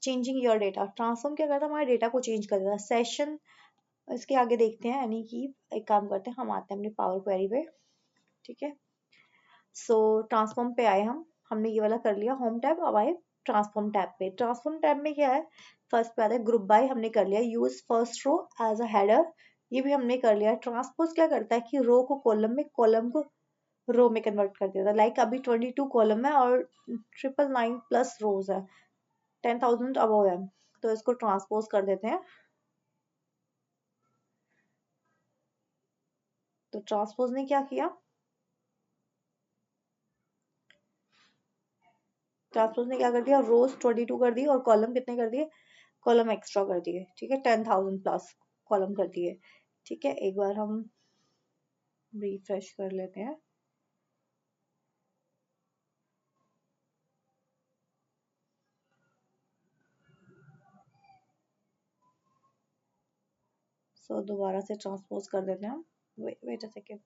Changing your data, transform क्या करता है, हमारे डेटा को चेंज कर देता है। सेशन इसके आगे देखते हैं, यानी कि एक काम करते हैं, हम आते हैं अपने पावर क्वेरी पे, ठीक है। सो ट्रांसफॉर्म पे आए हम, हमने ये वाला कर लिया होम टैब। अब आए ट्रांसफॉर्म टैब पे। ट्रांसफॉर्म टैब में क्या है, फर्स्ट पे आता है ग्रुप बाय, हमने कर लिया। Use first row as a header, ये भी हमने कर लिया। ट्रांसपोज क्या करता है कि रो को कॉलम में, कॉलम को रो में कन्वर्ट कर देता है। लाइक अभी 22 कॉलम है और 999 प्लस रोज है, 10,000 अबव है, तो इसको ट्रांसपोज कर देते हैं। तो ट्रांसपोज ने क्या किया, ट्रांसपोज ने क्या कर दिया, रोज 22 कर दी और कॉलम कितने कर दिए, कॉलम एक्स्ट्रा कर दिए, ठीक है, 10,000 प्लस कॉलम कर दिए, ठीक है। एक बार हम रिफ्रेश कर लेते हैं। सो दोबारा से ट्रांसपोज कर देते हैं हम। Wait a second.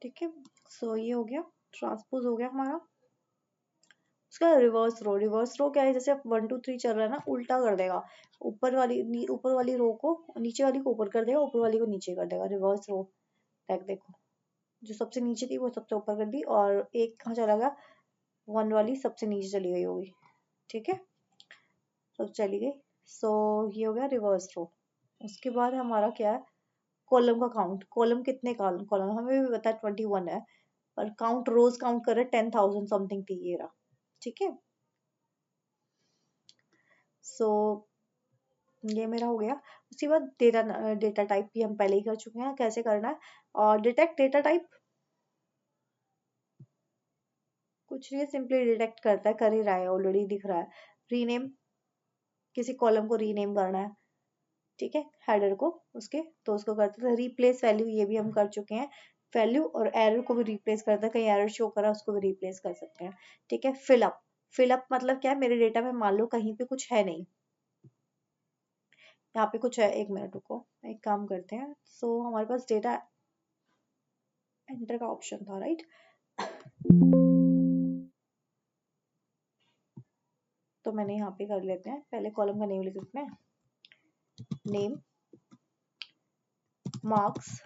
ठीक है, सो ये हो गया, ट्रांसपोज हो गया हमारा। उसका रिवर्स रो, रिवर्स रो क्या है, जैसे 1 2 3 चल रहा है ना, उल्टा कर देगा। ऊपर वाली रो को नीचे वाली को ऊपर कर देगा, ऊपर वाली को नीचे कर देगा, रिवर्स रो। देखो, जो सबसे नीचे थी वो सबसे ऊपर कर दी, और एक कहाँ चला गया, 1 वाली सबसे नीचे चली गई होगी, ठीक है, सब चली गई। सो ये हो गया रिवर्स रो। उसके बाद हमारा क्या है, कॉलम का काउंट, कॉलम कितने कॉलम हमें भी पता है 21 है, पर काउंट रोज काउंट कर रहे 10,000 समथिंग थी ये रहा, ठीक है। सो ये मेरा हो गया। उसके बाद डेटा, डेटा टाइप भी हम पहले ही कर चुके हैं, कैसे करना है। और डिटेक्ट डेटा टाइप कुछ नहीं, सिंपली डिटेक्ट करता है, कर ही रहा है, ऑलरेडी दिख रहा है। रीनेम, किसी कॉलम को रीनेम करना है, ठीक है, हेडर को उसके, तो उसको करते थे। रिप्लेस वैल्यू, ये भी हम कर चुके हैं। वैल्यू और एरर को भी रिप्लेस करता है, कहीं एरर शो करा उसको भी रिप्लेस कर सकते हैं, ठीक है। फिलअप, फिलअप मतलब क्या है, मेरे डेटा में मान लो कहीं पे कुछ है नहीं, यहाँ पे कुछ है, एक मिनट रुको, एक काम करते हैं। सो हमारे पास डेटा एंटर का ऑप्शन था, राइट। तो मैंने यहाँ पे कर लेते हैं, पहले कॉलम का नेम लिख देते हैं, नेम मार्क्स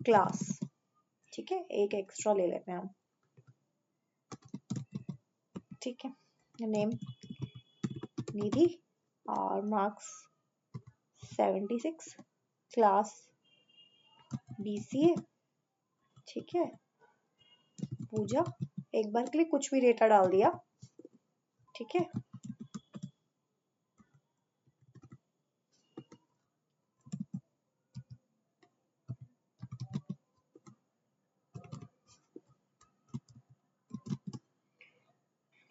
क्लास, ठीक है, एक एक्स्ट्रा ले लेते हैं हम, ठीक है। नेम निधि और मार्क्स 76, क्लास BCA, ठीक है। पूजा, एक बार के लिए कुछ भी डेटा डाल दिया, ठीक है।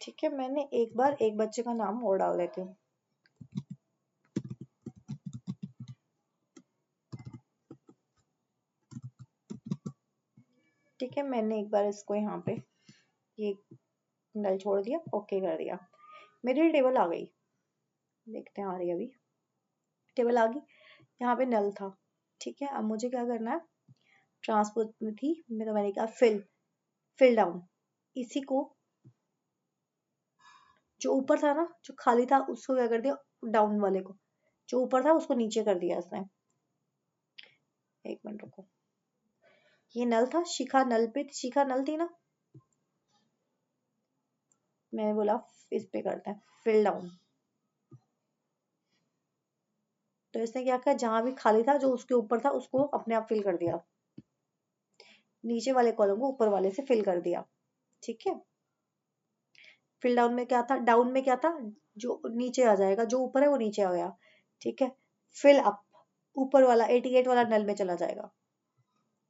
ठीक है, मैंने एक बार एक बच्चे का नाम और डाल देती हूँ, ठीक है। मैंने एक बार इसको यहाँ पे ये नल छोड़ दिया, ओके कर दिया, मेरी टेबल आ गई, देखते हैं आ रही है अभी, टेबल आ गई। यहाँ पे नल था, ठीक है। अब मुझे क्या करना है, ट्रांसपोर्ट में थी, मैंने कहा फिल डाउन, इसी को जो ऊपर था ना, जो खाली था उसको क्या कर दिया, डाउन वाले को, जो ऊपर था उसको नीचे कर दिया इसने। एक मिनट रुको, ये नल था, शिखा नल पे, शिखा नल थी ना, मैंने बोला इस पे करते हैं फिल डाउन। तो इसने क्या किया, जहां भी खाली था जो उसके ऊपर था उसको अपने आप फिल कर दिया, नीचे वाले कॉलम को ऊपर वाले से फिल कर दिया। ठीक है, फिल डाउन में क्या था, डाउन में क्या था, जो नीचे आ जाएगा, जो ऊपर है वो नीचे आ गया। ठीक है, फिल अप, ऊपर वाला 88 वाला नल में चला जाएगा।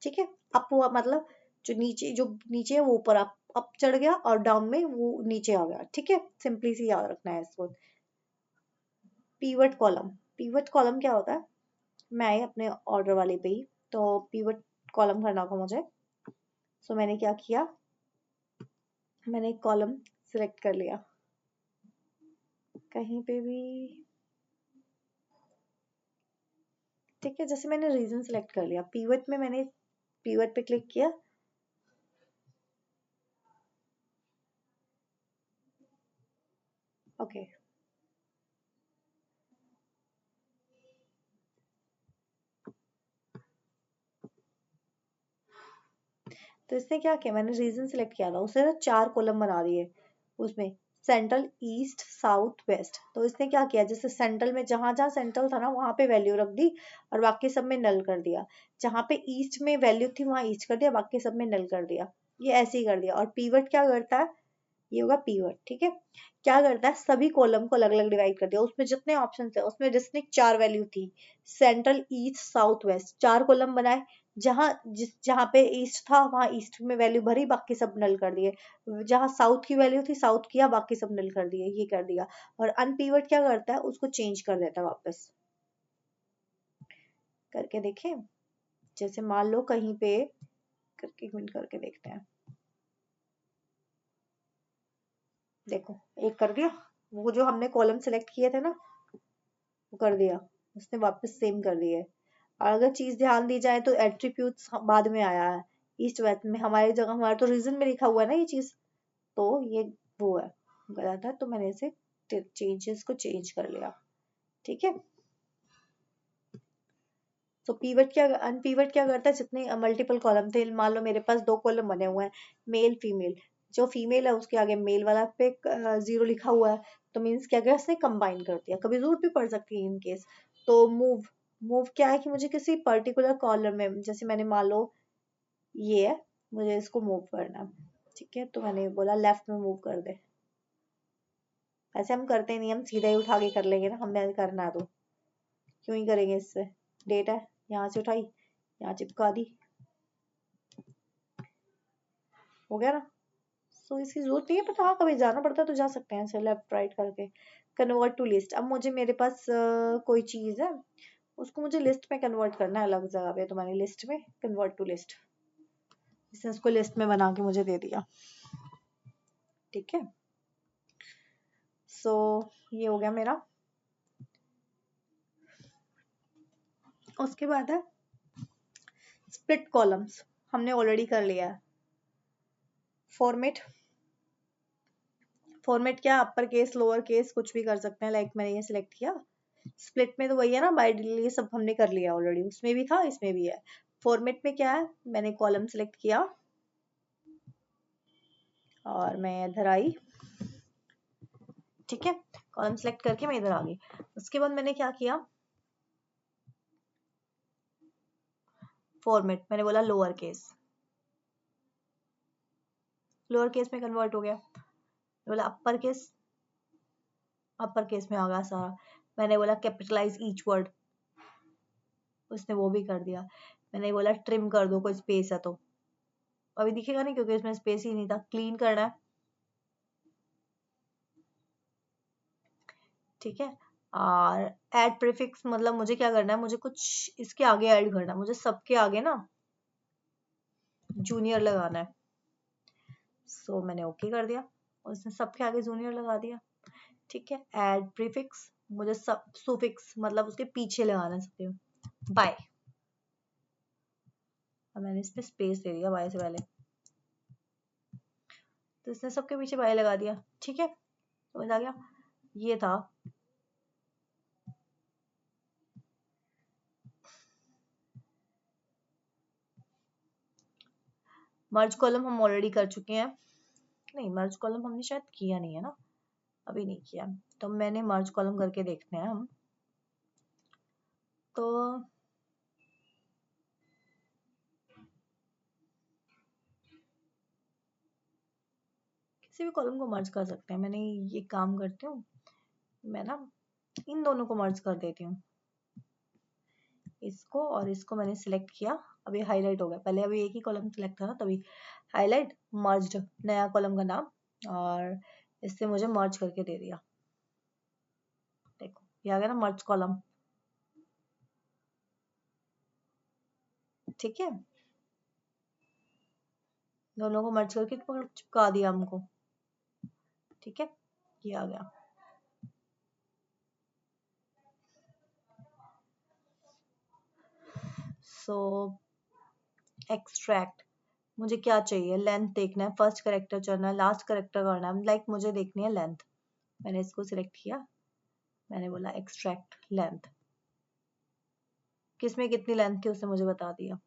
ठीक है, अप हुआ मतलब जो नीचे है वो ऊपर अप चढ़ गया, और डाउन में वो नीचे आ गया। ठीक है, सिंपली सी याद रखना है इसको। पीवट कॉलम, पीवट कॉलम क्या होता है, मैं आई अपने ऑर्डर वाले पे ही, तो पीवट कॉलम करना था मुझे। सो मैंने क्या किया, मैंने एक कॉलम सिलेक्ट कर लिया कहीं पे भी। ठीक है, जैसे मैंने रीजन सिलेक्ट कर लिया, पीवट में मैंने पीवट पे क्लिक किया। ओके, तो इसने क्या किया, मैंने रीजन सिलेक्ट किया था, उसने ना 4 कॉलम बना दिए उसमें, सेंट्रल, ईस्ट, साउथ, वेस्ट। तो इसने क्या किया, जैसे सेंट्रल में जहां जहां सेंट्रल था ना वहां पे वैल्यू रख दी, और बाकी सब में नल कर दिया। जहां पे ईस्ट में वैल्यू थी वहां ईस्ट कर दिया, बाकी सब में नल कर दिया। ये ऐसे ही कर दिया। और पीवट क्या करता है, ये होगा पीवट। ठीक है, क्या करता है, सभी कॉलम को अलग अलग डिवाइड कर दिया, उसमें जितने ऑप्शन थे उसमें जिसने 4 वैल्यू थी, central, east, south, west, 4 column बनाए। जहां पे ईस्ट था वहां ईस्ट में वैल्यू भरी, बाकी सब नल कर दिए। जहां साउथ की वैल्यू थी साउथ किया, बाकी सब नल कर दिए, ये कर दिया। और अनपीवट क्या करता है, उसको चेंज कर देता है वापस। करके देखें, जैसे मान लो कहीं पे, करके 1 मिनट करके देखते हैं। देखो, एक कर दिया, वो जो हमने कॉलम सेलेक्ट किए थे ना वो कर दिया, उसने वापस सेम कर दिए। और अगर चीज ध्यान दी जाए तो एट्रीब्यूट्स बाद में आया है, ईस्ट वेस्ट में, हमारी जगह हमारे तो रीजन में लिखा हुआ है ना ये चीज, तो ये वो है, गलत है, तो मैंने इसे चेंजेस को चेंज कर लिया। ठीक है, तो पीवट क्या, अनपीवट क्या करता है, जितने मल्टीपल कॉलम थे, मान लो मेरे पास 2 कॉलम बने हुए हैं, मेल फीमेल, जो फीमेल है उसके आगे मेल वाला पे 0 लिखा हुआ है, तो मीन्स क्या गया, उसने कंबाइन कर दिया। कभी जरूरत भी पड़ सकती है इन केस। तो मूव, मूव क्या है कि मुझे किसी पर्टिकुलर कॉलम में, जैसे मैंने मान लो ये है, मुझे इसको मूव करना है। ठीक है, तो मैंने बोला लेफ्ट में मूव कर दे। ऐसे हम करते नहीं, हम सीधा ही उठा के कर लेंगे ना, हमें करना है तो क्यों ही करेंगे इससे। डेट है, यहाँ से उठाई, यहाँ चिपका दी, हो गया ना। सो इसकी जरूरत नहीं है, बट हाँ कभी जाना पड़ता है तो जा सकते हैं ऐसे लेफ्ट राइट करके। कन्वर्ट टू लिस्ट, अब मुझे मेरे पास कोई चीज है, उसको मुझे लिस्ट में कन्वर्ट करना है अलग जगह पे, तो मैंने लिस्ट में कन्वर्ट टू लिस्ट, इसने उसको लिस्ट में बना के मुझे दे दिया। ठीक है, सो ये हो गया मेरा। उसके बाद है स्प्लिट कॉलम्स, हमने ऑलरेडी कर लिया है। फॉर्मेट, फॉर्मेट क्या, अपर केस लोअर केस कुछ भी कर सकते हैं, लाइक मैंने ये सिलेक्ट किया। स्प्लिट में तो वही है ना, बाय ये सब हमने कर लिया ऑलरेडी, उसमें भी था इसमें भी है। फॉर्मेट में क्या है, मैंने कॉलम सिलेक्ट किया और मैं इधर आई। ठीक है, कॉलम सिलेक्ट करके मैं इधर आ गई। उसके बाद मैंने क्या किया, फॉर्मेट मैंने बोला लोअर केस, लोअर केस में कन्वर्ट हो गया। बोला अपर केस में आ गया सारा। मैंने बोला कैपिटलाइज ईच वर्ड, उसने वो भी कर दिया। मैंने बोला ट्रिम कर दो, कोई स्पेस है तो अभी दिखेगा नहीं क्योंकि इसमें स्पेस ही नहीं था। क्लीन करना है, ठीक है। और ऐड प्रीफिक्स मतलब मुझे क्या करना है, मुझे कुछ इसके आगे ऐड करना है, मुझे सबके आगे ना जूनियर लगाना है। सो मैंने ओके कर दिया, उसने सबके आगे जूनियर लगा दिया। ठीक है, ऐड प्रीफिक्स, मुझे सब सुफिक्स मतलब उसके पीछे लगाना है सबके, बाय। और मैंने इस पे स्पेस दे दिया बाय से पहले, तो इसने सबके पीछे बाय लगा दिया। ठीक है, समझ आ गया, ये था। मर्ज कॉलम हम ऑलरेडी कर चुके हैं। नहीं, मर्ज कॉलम हमने शायद किया नहीं है ना, अभी नहीं किया। तो मैंने मर्ज कॉलम करके देखते हैं हम। तो किसी भी कॉलम को मर्ज कर सकते हैं। मैंने ये काम करती हूँ, मैं ना इन दोनों को मर्ज कर देती हूँ, इसको और इसको मैंने सिलेक्ट किया। अभी हाईलाइट हो गया, पहले अभी एक ही कॉलम सिलेक्ट था ना, तभी हाईलाइट, मर्ज्ड, नया कॉलम का नाम, और इससे मुझे मर्ज करके दे दिया। देखो ये आ गया ना मर्ज कॉलम, ठीक है। दोनों को मर्ज करके चिपका दिया हमको, ठीक है, ये आ गया। सो एक्सट्रैक्ट, मुझे क्या चाहिए, लेंथ देखना है, फर्स्ट करेक्टर चुनना है, लास्ट करेक्टर करना है, लाइक मुझे देखनी है लेंथ। मैंने इसको सिलेक्ट किया, मैंने बोला एक्सट्रैक्ट लेंथ, किसमें कितनी लेंथ थी उसने मुझे बता दिया।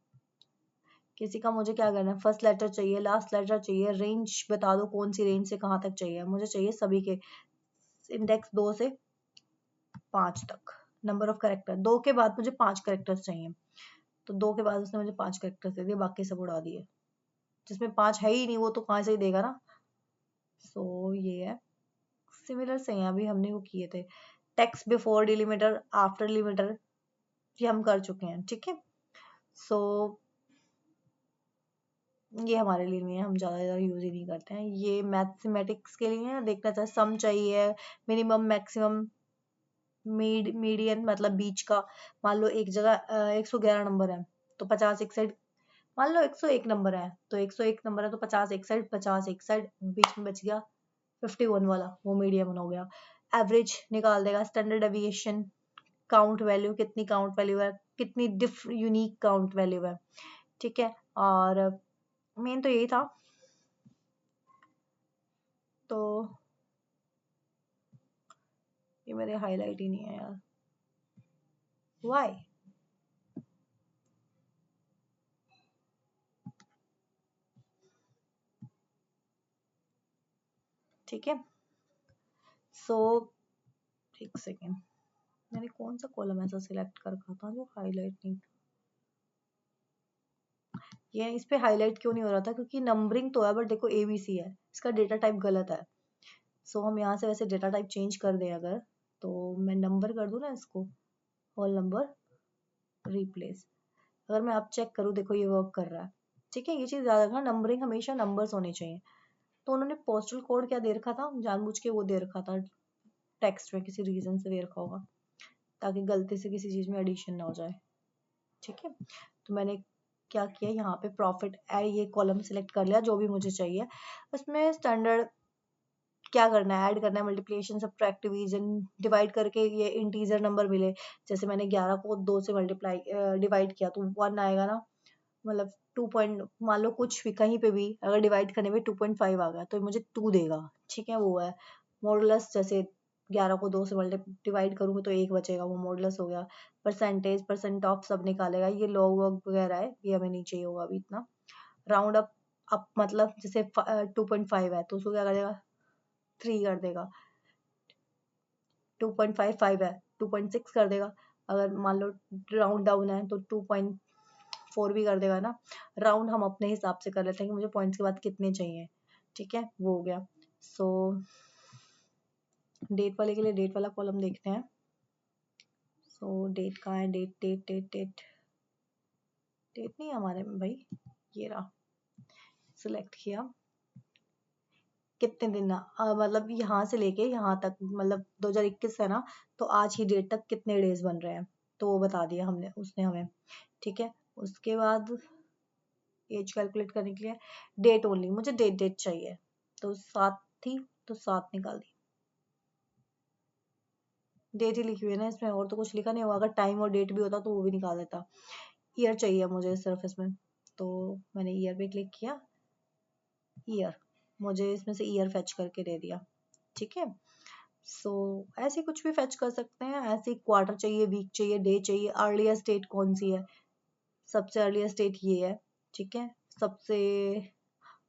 किसी का मुझे क्या करना है, फर्स्ट लेटर चाहिए, लास्ट लेटर चाहिए, रेंज बता दो कौन सी रेंज से कहाँ तक चाहिए, मुझे चाहिए सभी के इंडेक्स 2 से 5 तक। नंबर ऑफ करेक्टर, 2 के बाद मुझे 5 करेक्टर्स चाहिए, तो 2 के बाद उसने मुझे 5 करेक्टर्स दे दिए, बाकी सब उड़ा दिए। जिसमें 5 है ही नहीं वो तो कहाँ से ही देगा ना। सो ये है, सिमिलर से हैं, अभी हमने वो किए थे, text before delimiter, after delimiter, ये हम कर चुके हैं, ठीक है। सो ये हमारे लिए नहीं है, हम ज़्यादा यूज ही नहीं करते हैं। ये मैथमेटिक्स के लिए है, देखना चाहे सम चाहिए, मिनिमम मैक्सिमम, मीडियन मतलब बीच का। मान लो एक जगह 111 नंबर है तो 50 एक साइड, मान लो 101 नंबर है तो 101 नंबर है तो 50 एक साइड, 50 एक साइड, बीच में बच गया 51 वाला, वो मीडियम हो गया। एवरेज निकाल देगा, स्टैंडर्ड डेविएशन, काउंट वैल्यू, कितनी काउंट वैल्यू है, कितनी यूनिक काउंट वैल्यू है, ठीक है। और मेन तो यही था। तो ये मेरे हाईलाइट ही नहीं है यार, व्हाई। ठीक है। सो एक सेकेंड, मैंने कौन सा कॉलम ऐसा सिलेक्ट कर रखा था जो हाईलाइट नहीं, ये इस पे हाईलाइट क्यों नहीं हो रहा था, क्योंकि नंबरिंग तो है बट देखो ABC है, इसका डेटा टाइप गलत है। सो हम यहाँ से वैसे डेटा टाइप चेंज कर दें अगर, तो मैं नंबर कर दूँ ना इसको, होल नंबर रिप्लेस, अगर मैं अब चेक करूँ देखो ये वर्क कर रहा है, ठीक है। ये चीज़ याद रखना, नंबरिंग हमेशा नंबर्स होने चाहिए। तो उन्होंने पोस्टल कोड क्या दे रखा था, जानबूझ के वो दे रखा था टेक्स्ट में, किसी रीजन से दे रखा होगा ताकि गलती से किसी चीज़ में एडिशन ना हो जाए, ठीक है। तो मैंने क्या किया, यहाँ पे प्रॉफिट ये कॉलम सेलेक्ट कर लिया जो भी मुझे चाहिए, उसमें स्टैंडर्ड क्या करना है, ऐड करना है, मल्टीप्लिकेशन, सब्ट्रैक्ट, डिवीजन, डिवाइड करके ये इंटीजर नंबर मिले। जैसे मैंने 11 को 2 से मल्टीप्लाई डिवाइड किया तो 1 आएगा ना, मतलब 2 पॉइंट, मान लो कुछ भी कहीं पे भी अगर डिवाइड करने में 2.5 आ गया तो मुझे 2 देगा, ठीक है। वो है मॉडुलस, जैसे 11 को 2 से डिवाइड करूंगी तो 1 बचेगा, वो मॉडुलस हो गया। परसेंटेज, परसेंट ऑफ सब निकालेगा, ये लॉग वॉग वगैरह है, ये हमें नहीं चाहिए होगा अभी इतना। राउंड अप मतलब जैसे 2.5 है तो उसको क्या करेगा, 3 कर देगा। 2.55 है 2.6 कर देगा। अगर मान लो राउंड डाउन है तो 2.4 भी कर देगा ना। राउंड हम अपने हिसाब से कर लेते हैं कि मुझे पॉइंट्स के बाद कितने चाहिए, ठीक है, वो हो गया। सो डेट वाले के लिए डेट वाला कॉलम देखते हैं। सो डेट कहाँ है, date date date date date नहीं है हमारे में भाई, ये रहा। सिलेक्ट किया, कितने दिन मतलब यहाँ से लेके यहाँ तक, मतलब 2021 है ना, तो आज ही डेट तक कितने डेज बन रहे हैं, तो वो बता दिया हमने, उसने हमें, ठीक है। उसके बाद एज कैलकुलेट करने के लिए डेट ओनली, मुझे डेट डेट चाहिए, तो 7 थी तो 7 निकाल दी। डेट ही लिखी हुई है ना इसमें, और तो कुछ लिखा नहीं होगा, अगर टाइम और डेट भी होता तो वो भी निकाल देता। ईयर चाहिए मुझे सिर्फ इसमें, तो मैंने ईयर पे क्लिक किया, ईयर, मुझे इसमें से ईयर फेच करके दे दिया, ठीक है। सो ऐसे कुछ भी फेच कर सकते हैं, ऐसे क्वार्टर चाहिए, वीक चाहिए, डे चाहिए, अर्लीस्ट डेट कौन सी है, सबसे अर्लीस्ट डेट ये है, ठीक है। सबसे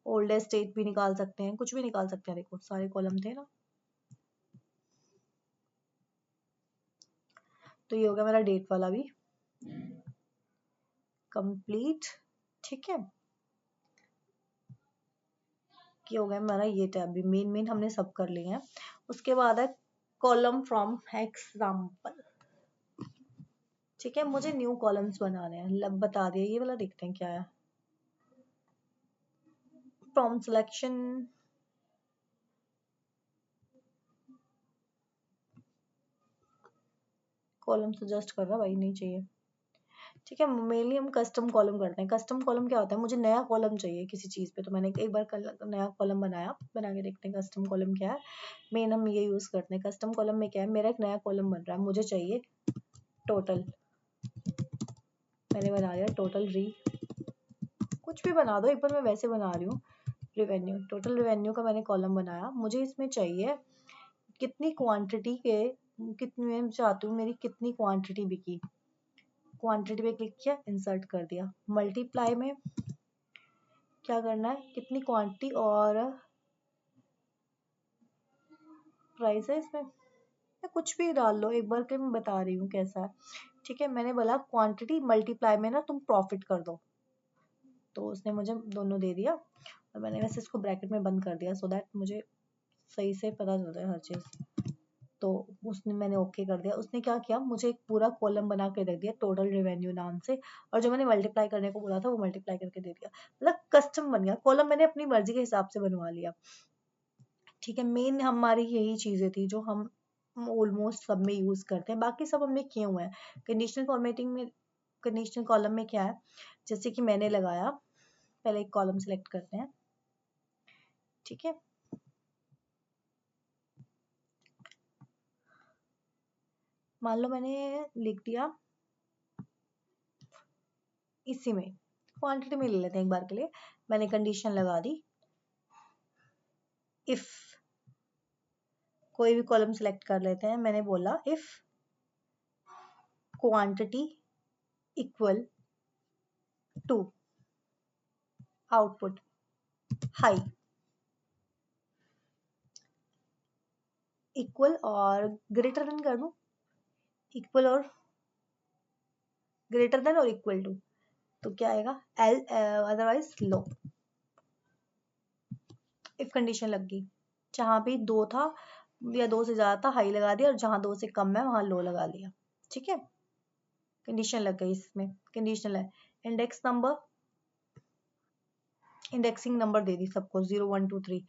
ओल्डेस्ट डेट भी निकाल सकते हैं, कुछ भी निकाल सकते हैं, देखो सारे कॉलम थे ना। तो ये हो गया मेरा डेट वाला भी कंप्लीट। ठीक है, ये हो गया हमारा ये टैब भी, मेन हमने सब कर लिए हैं। उसके बाद है कॉलम फ्रॉम एग्जाम्पल। ठीक है, मुझे न्यू कॉलम्स बनाने हैं, लब बता दिया, ये वाला देखते हैं क्या है। फ्रॉम सिलेक्शन, कॉलम सजेस्ट कर रहा भाई, नहीं चाहिए। ठीक है, मेनली हम कस्टम कॉलम करते हैं। कस्टम कॉलम क्या होता है, मुझे नया कॉलम चाहिए किसी चीज पे, तो मैंने एक बार कल नया कॉलम बनाया, बना के देखते हैं कस्टम कॉलम क्या है। मेन हम ये यूज करते हैं। कस्टम कॉलम में क्या है, मेरा एक नया कॉलम बन रहा है, मुझे चाहिए टोटल, मैंने बना लिया टोटल री, कुछ भी बना दो, एक बार मैं वैसे बना रही हूँ। रिवेन्यू, टोटल रिवेन्यू का मैंने कॉलम बनाया। मुझे इसमें चाहिए कितनी क्वांटिटी के, कितनी मैं चाहती हूँ मेरी कितनी क्वांटिटी बिकी। क्वांटिटी पे क्लिक किया, इंसर्ट कर दिया। मल्टीप्लाई में क्या करना है, कितनी क्वांटिटी और प्राइस है इसमें, या कुछ भी डाल लो, एक बार के मैं बता रही हूँ कैसा है। ठीक है, मैंने बोला क्वांटिटी मल्टीप्लाई में ना तुम प्रॉफिट कर दो, तो उसने मुझे दोनों दे दिया। और मैंने वैसे इसको ब्रैकेट में बंद कर दिया सो दैट मुझे सही से पता चलता है हर चीज। तो उसने, मैंने ओके कर दिया। उसने क्या किया, मुझे एक पूरा कॉलम बना के रख दिया टोटल रेवेन्यू नाम से, और जो मैंने मल्टीप्लाई करने को बोला था वो मल्टीप्लाई करके दे दिया। मतलब कस्टम बन गया कॉलम, मैंने अपनी मर्जी के हिसाब से बनवा लिया। ठीक है, मेन हमारी यही चीजें थी जो हम ऑलमोस्ट सब में यूज करते हैं, बाकी सब हमने किए हुए हैं। कंडीशनल फॉर्मेटिंग में, कंडीशनल कॉलम में क्या है, जैसे कि मैंने लगाया, पहले एक कॉलम सेलेक्ट करते हैं। ठीक है, मान लो मैंने लिख दिया इसी में, क्वांटिटी में ले लेते हैं एक बार के लिए। मैंने कंडीशन लगा दी, इफ, कोई भी कॉलम सेलेक्ट कर लेते हैं। मैंने बोला if quantity equal to output high, equal और ग्रेटर देन कर दूं, इक्वल और ग्रेटर देन और इक्वल टू, तो क्या आएगा L, otherwise low. If condition लग गई, जहां भी दो था या दो से ज्यादा था हाई लगा दिया, और जहां दो से कम है वहां लो लगा लिया। ठीक है, कंडीशन लग गई इसमें। कंडीशनल है इंडेक्स नंबर, इंडेक्सिंग नंबर दे दी सबको, 0 1 2 3।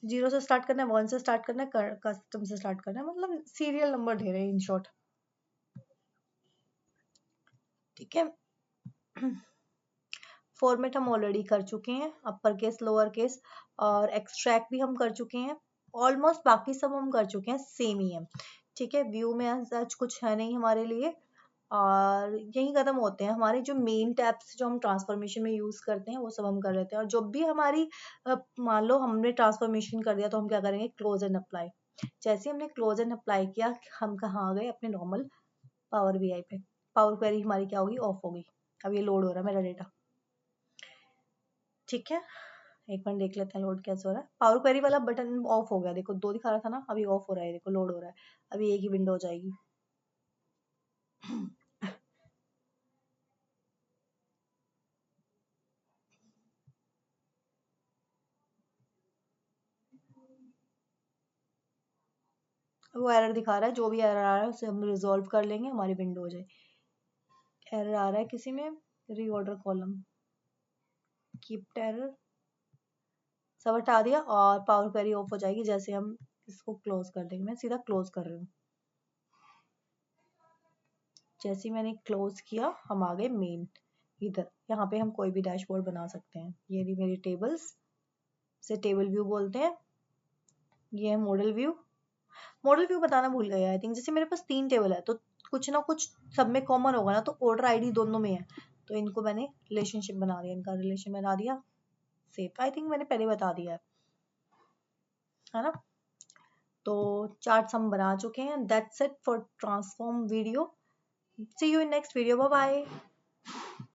जीरो से स्टार्ट करना है, वन से स्टार्ट करना है, कस्टम से स्टार्ट करना है, मतलब सीरियल नंबर दे रहे हैं इन शॉर्ट। ठीक है, फॉर्मेट हम ऑलरेडी कर चुके हैं, अपर केस लोअर केस, और एक्सट्रैक्ट भी हम कर चुके हैं। ऑलमोस्ट बाकी सब हम कर चुके हैं, सेम ही है। ठीक है, व्यू में सच कुछ है नहीं हमारे लिए, और यही खत्म होते हैं हमारे जो मेन टैब्स जो हम ट्रांसफॉर्मेशन में यूज करते हैं, वो सब हम कर लेते हैं। और जब भी हमारी मान लो हमने ट्रांसफॉर्मेशन कर दिया, तो हम क्या करेंगे, क्लोज एंड अप्लाई। जैसे हमने क्लोज एंड अप्लाई किया, हम कहाँ आ गए, अपने नॉर्मल पावर बीआई पे। पावर क्वेरी हमारी क्या होगी, ऑफ होगी। अब ये लोड हो रहा है मेरा डेटा। ठीक है, एक बार देख लेते हैं लोड कैसे हो रहा है। पावर क्वेरी वाला बटन ऑफ हो गया, देखो दो दिखा रहा था ना, अभी ऑफ हो रहा है, देखो लोड हो रहा है। अभी एक ही विंडो हो जाएगी। वो एरर दिखा रहा है, जो भी एरर आ रहा है उसे हम रिजॉल्व कर लेंगे, हमारी विंडो हो जाए। एरर आ रहा है किसी में, रीऑर्डर कॉलम, कीप एरर, सब हटा दिया, और पावर क्वेरी ऑफ हो जाएगी जैसे हम इसको क्लोज कर देंगे। मैं सीधा क्लोज कर रही हूँ। जैसे ही मैंने क्लोज किया, हम आ गए मेन इधर। यहाँ पे हम कोई भी डैशबोर्ड बना सकते हैं। ये रही मेरी टेबल्स, से टेबल व्यू बोलते हैं। ये है मॉडल व्यू। मॉडल व्यू बताना भूल गया आई थिंक। जैसे मेरे पास 3 टेबल है, तो कुछ ना कुछ सब में कॉमन होगा ना, तो ऑर्डर आईडी दोनों में है, तो इनको मैंने रिलेशनशिप बना दिया, इनका रिलेशन बना दिया। सेव, आई थिंक मैंने पहले बता दिया है ना। तो चार्ट्स हम बना चुके हैं। That's it for transform video. See you in next video, bye bye.